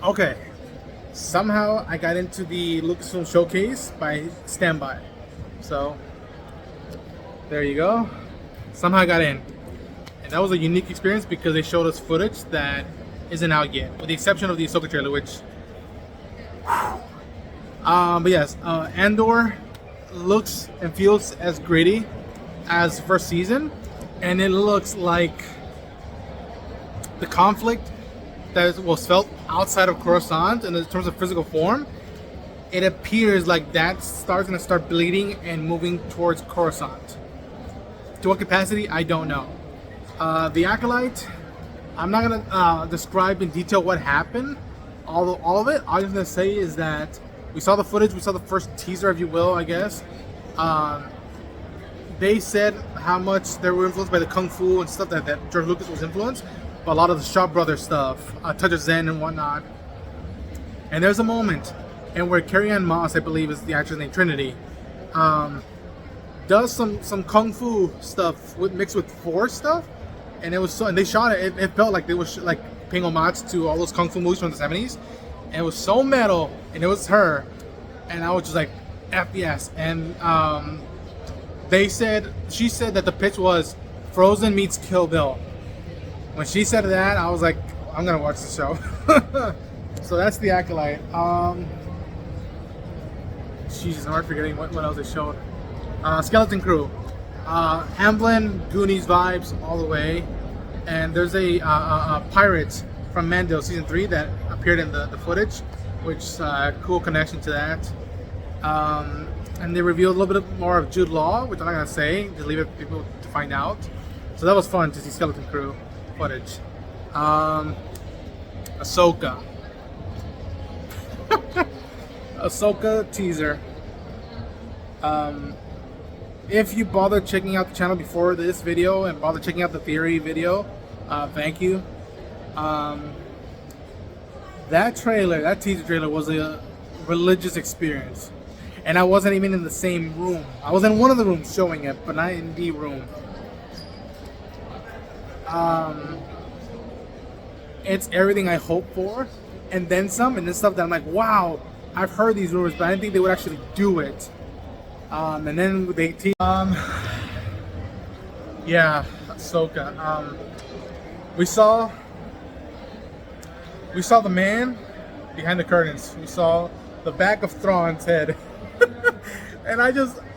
Okay, somehow I got into the Lucasfilm showcase by standby. So there you go. Somehow I got in, and that was a unique experience because they showed us footage that isn't out yet, with the exception of the Ahsoka trailer, which. But yes, Andor looks and feels as gritty as first season, and it looks like the conflict that was felt outside of Coruscant, and in terms of physical form, it appears like that starts going to start bleeding and moving towards Coruscant. To what capacity, I don't know. The Acolyte, I'm not going to describe in detail what happened, all of it. All I'm going to say is that we saw the footage, we saw the first teaser, if you will, I guess. They said how much they were influenced by the Kung Fu and stuff that George Lucas was influenced, but a lot of the Shaw Brothers stuff, Touch of Zen and whatnot. And there's a moment, and where Carrie-Anne Moss, I believe is the actress named Trinity, does some Kung Fu stuff mixed with Force stuff, and it was so, and they shot it. It felt like they were like paying homage to all those Kung Fu movies from the 70s, and it was so metal, and it was her, and I was just like, F yes. And she said that the pitch was Frozen meets Kill Bill. When she said that, I was like, I'm gonna watch the show. So that's the Acolyte. Jesus, I'm forgetting what else they showed. Skeleton Crew. Amblin, Goonies vibes all the way. And there's a pirate from Mando season 3 that appeared in the footage, which cool connection to that. And they revealed a little bit more of Jude Law, which I'm not gonna say, just leave it for people to find out. So that was fun to see Skeleton Crew footage. Ahsoka. Ahsoka teaser. If you bother checking out the channel before this video and bother checking out the theory video, thank you. That teaser trailer was a religious experience. And I wasn't even in the same room. I was in one of the rooms showing it, but not in the room. It's everything I hoped for, and then some, and then stuff that I'm like, wow, I've heard these rumors, but I didn't think they would actually do it. And then yeah, Ahsoka. We saw the man behind the curtains. We saw the back of Thrawn's head. And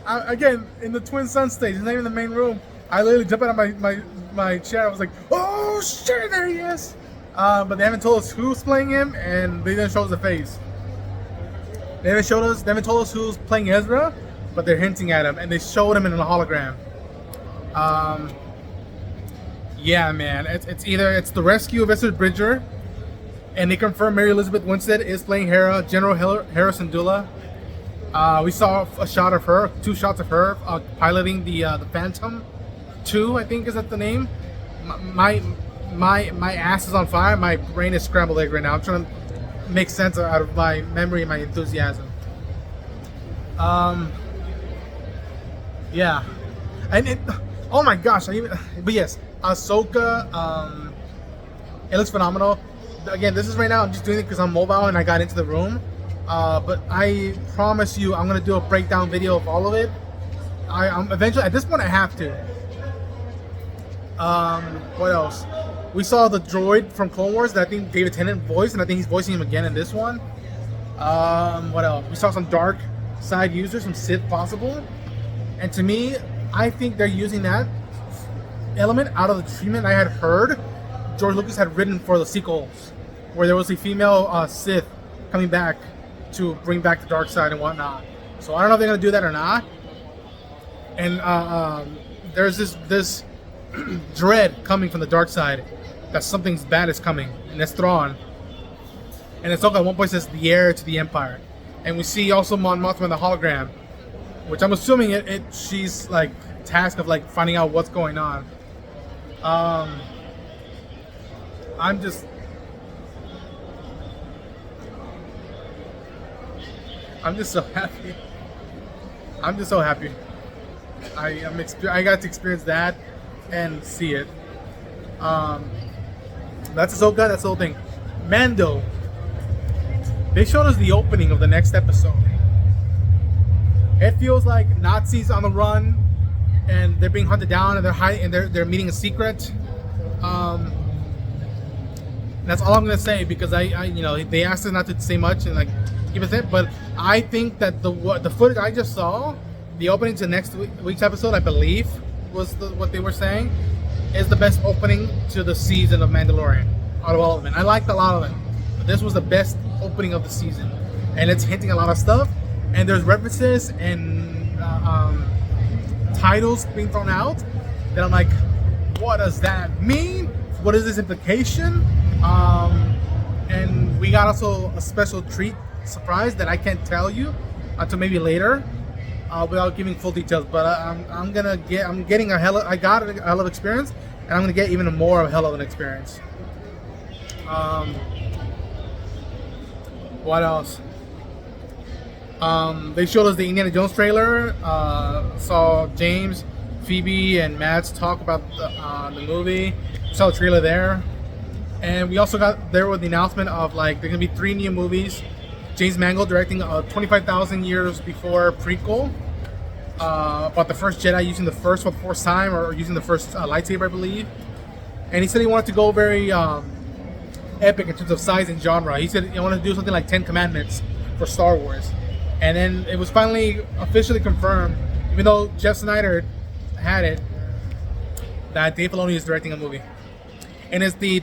again, in the Twin Sun stage, it's not even the main room, I literally jumped out of my chair. I was like, oh shit, there he is. But they haven't told us who's playing him, and they didn't show us the face. They haven't told us who's playing Ezra, but they're hinting at him, and they showed him in a hologram. Yeah, man, it's the rescue of Ezra Bridger, and they confirmed Mary Elizabeth Winstead is playing Hera, General Hera Syndulla. We saw a shot of her, 2 shots of her piloting the Phantom 2, I think is that the name. My ass is on fire. My brain is scrambled egg right now. I'm trying to make sense out of my memory and my enthusiasm. Yeah, and oh my gosh, but yes, Ahsoka. It looks phenomenal. Again, this is right now. I'm just doing it because I'm mobile and I got into the room. But I promise you, I'm gonna do a breakdown video of all of it. I'm eventually, at this point, I have to. What else? We saw the droid from Clone Wars that I think David Tennant voiced, and I think he's voicing him again in this one. What else? We saw some dark side users, some Sith possible, and to me, I think they're using that element out of the treatment I had heard George Lucas had written for the sequels, where there was a female Sith coming back to bring back the dark side and whatnot. So I don't know if they're gonna do that or not. And there's this dread coming from the dark side that something bad is coming, and that's Thrawn. And Ahsoka at one point says the heir to the Empire, and we see also Mon Mothma in the hologram, which I'm assuming she's like tasked of like finding out what's going on. I'm just so happy. I'm just so happy. I got to experience that and see it. That's Ahsoka. That's the whole thing. Mando. They showed us the opening of the next episode. It feels like Nazis on the run, and they're being hunted down, and they're hiding, and they're meeting a secret. That's all I'm gonna say, because I they asked us not to say much and like keep it there. But I think that the footage I just saw, the opening to next week's episode, I believe was what they were saying, is the best opening to the season of Mandalorian out of all of them. I liked a lot of them, but this was the best opening of the season, and it's hinting a lot of stuff, and there's references and titles being thrown out that I'm like, what does that mean? What is this implication? And we got also a special treat surprise that I can't tell you until maybe later, without giving full details. But I got a hell of experience, and I'm gonna get even more of a hell of an experience. What else? They showed us the Indiana Jones trailer. Saw James, Phoebe, and Mads talk about the movie. Saw the trailer there, and we also got there with the announcement of like there's gonna be 3 new movies. James Mangold directing a 25,000 years before prequel about the first Jedi using the first for the first time, or using the first lightsaber, I believe. And he said he wanted to go very epic in terms of size and genre. He said he wanted to do something like 10 Commandments for Star Wars. And then it was finally officially confirmed, even though Jeff Snyder had it, that Dave Filoni is directing a movie. And it's the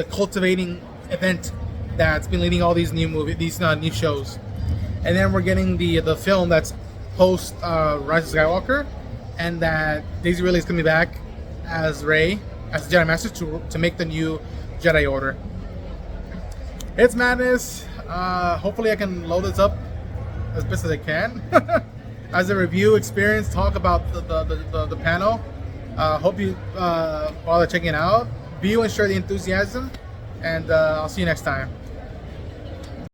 cultivating event that's been leading all these new new shows. And then we're getting the film that's post Rise of Skywalker, and that Daisy Ridley is coming back as Rey, as the Jedi Master, to make the new Jedi Order. It's madness. Hopefully I can load this up as best as I can as a review experience, talk about the panel. Hope you bother checking it out, view and share the enthusiasm, and I'll see you next time.